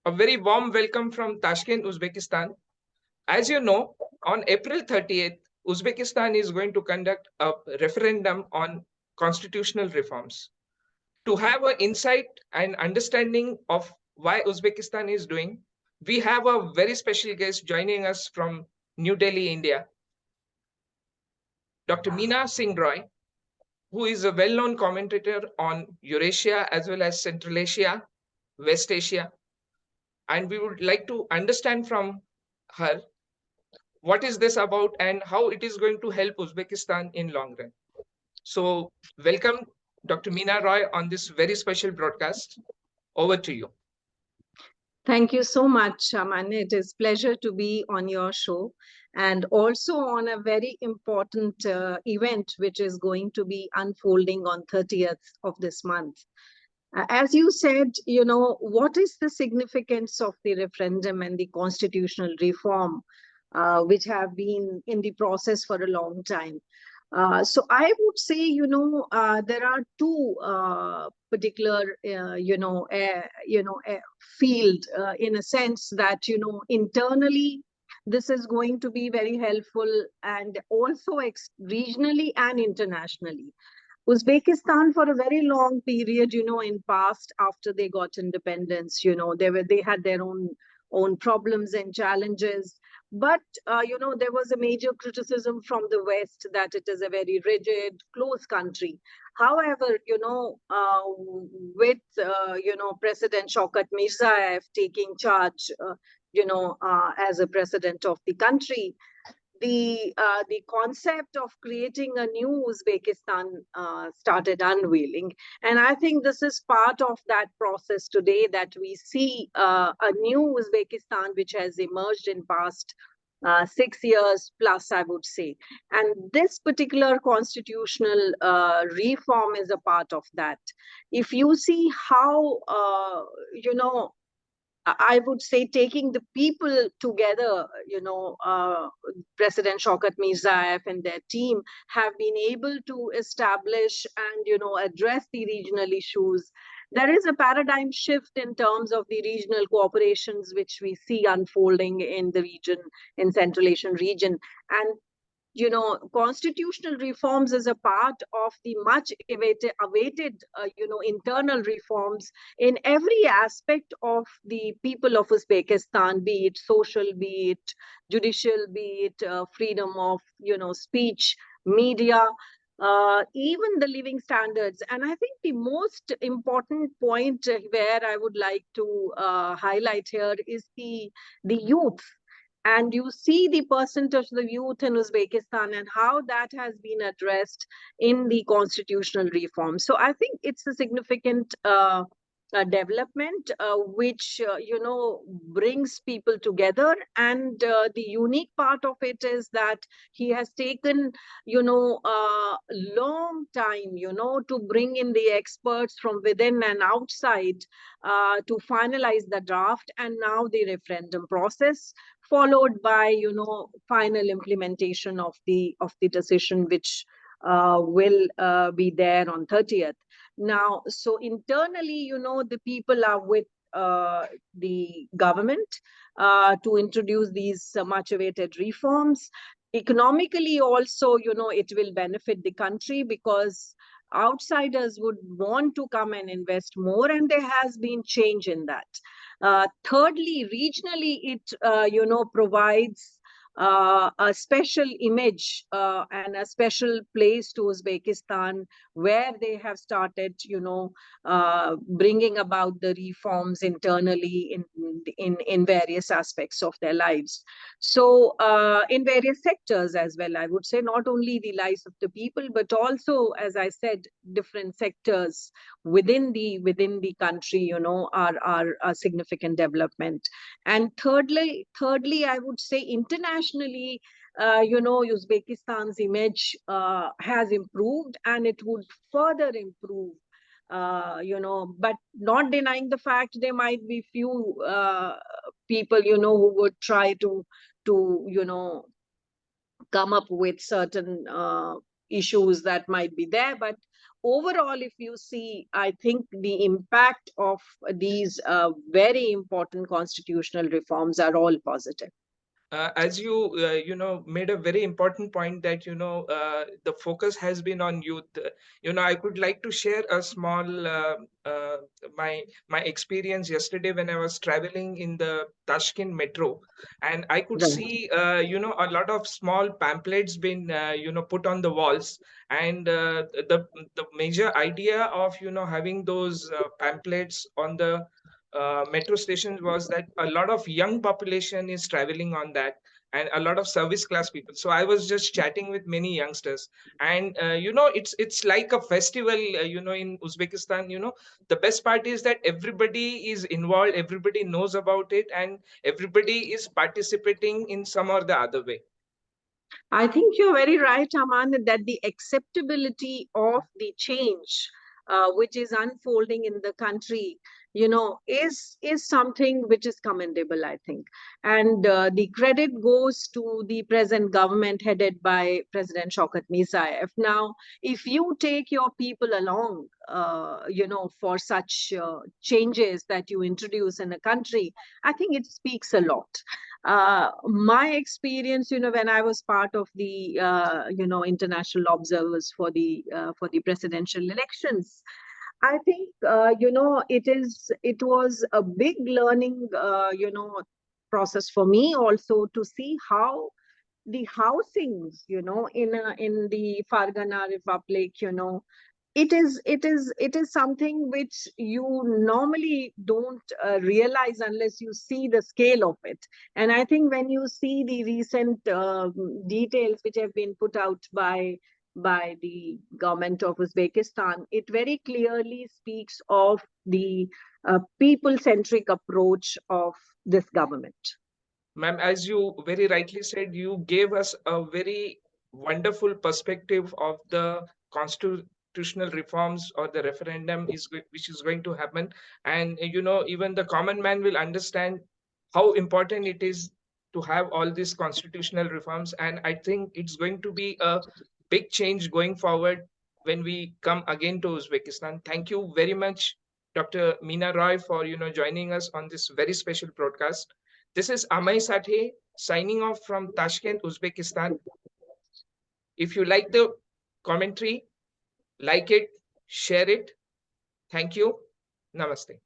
A very warm welcome from Tashkent, Uzbekistan. As you know, on April 30th, Uzbekistan is going to conduct a referendum on constitutional reforms. To have an insight and understanding of why Uzbekistan is doing, we have a very special guest joining us from New Delhi, India, Dr. Meena Singh, who is a well-known commentator on Eurasia as well as Central Asia, West Asia, and we would like to understand from her what is this about and how it is going to help Uzbekistan in long run. So welcome Dr. Meena Roy on this very special broadcast. Over to you. Thank you so much, Aman. It is pleasure to be on your show and also on a very important event which is going to be unfolding on 30th of this month. As you said, what is the significance of the referendum and the constitutional reform, which have been in the process for a long time? So I would say, there are two particular, field in a sense that, internally, this is going to be very helpful and also regionally and internationally. Uzbekistan for a very long period, in past after they got independence, they had their own problems and challenges. But there was a major criticism from the West that it is a very rigid, closed country. However, with President Shaukat Mirziyoyev taking charge, as a president of the country, the concept of creating a new Uzbekistan started unveiling. And I think this is part of that process today, that we see a new Uzbekistan which has emerged in past 6 years plus, I would say. And this particular constitutional reform is a part of that. If you see how, I would say taking the people together, President Shaukat Mirziyoyev and their team have been able to establish and, address the regional issues. There is a paradigm shift in terms of the regional cooperations, which we see unfolding in the region, in Central Asian region. And constitutional reforms is a part of the much awaited internal reforms in every aspect of the people of Uzbekistan, be it social, be it judicial, be it freedom of, speech, media, even the living standards. And I think the most important point where I would like to highlight here is the youth. And you see the percentage of the youth in Uzbekistan and how that has been addressed in the constitutional reform. So I think it's a significant development which, brings people together. And the unique part of it is that he has taken, a long time, to bring in the experts from within and outside to finalize the draft, and now the referendum process, followed by final implementation of the decision, which will be there on 30th. Now, so internally, the people are with the government to introduce these much awaited reforms. Economically also, it will benefit the country because outsiders would want to come and invest more, and there has been change in that. Thirdly, regionally, it provides a special image and a special place to Uzbekistan, where they have started, bringing about the reforms internally in various aspects of their lives. So in various sectors as well, I would say, not only the lives of the people, but also, as I said, different sectors within the country, are a significant development. And thirdly, I would say internationally, Uzbekistan's image has improved, and it would further improve. But not denying the fact there might be few people, who would try to come up with certain issues that might be there. But overall, if you see, I think the impact of these very important constitutional reforms are all positive. As you made a very important point that the focus has been on youth. I could like to share a small uh, my my experience yesterday when I was traveling in the Tashkent metro, and I could Right. see a lot of small pamphlets been put on the walls. And the major idea of having those pamphlets on the metro stations was that a lot of young population is traveling on that, and a lot of service class people. So I was just chatting with many youngsters, and it's like a festival. In Uzbekistan, the best part is that everybody is involved, everybody knows about it, and everybody is participating in some or the other way. I think you're very right, Aman, that the acceptability of the change which is unfolding in the country, is something which is commendable, I think. And the credit goes to the present government headed by President Shaukat Mirziyoyev. Now, if you take your people along, for such changes that you introduce in a country, I think it speaks a lot. My experience, when I was part of the international observers for the presidential elections, I think it was a big learning process for me also to see how the housings in the Fargana Republic, it is something which you normally don't realize unless you see the scale of it. And I think when you see the recent details which have been put out by the government of Uzbekistan, it very clearly speaks of the people centric approach of this government. Ma'am, as you very rightly said, you gave us a very wonderful perspective of the constitutional reforms or the referendum which is going to happen. And even the common man will understand how important it is to have all these constitutional reforms. And I think it's going to be a big change going forward when we come again to Uzbekistan. Thank you very much, Dr. Meena Roy, for joining us on this very special broadcast. This is Ameya Sathaye signing off from Tashkent, Uzbekistan. If you like the commentary, like it, share it. Thank you. Namaste.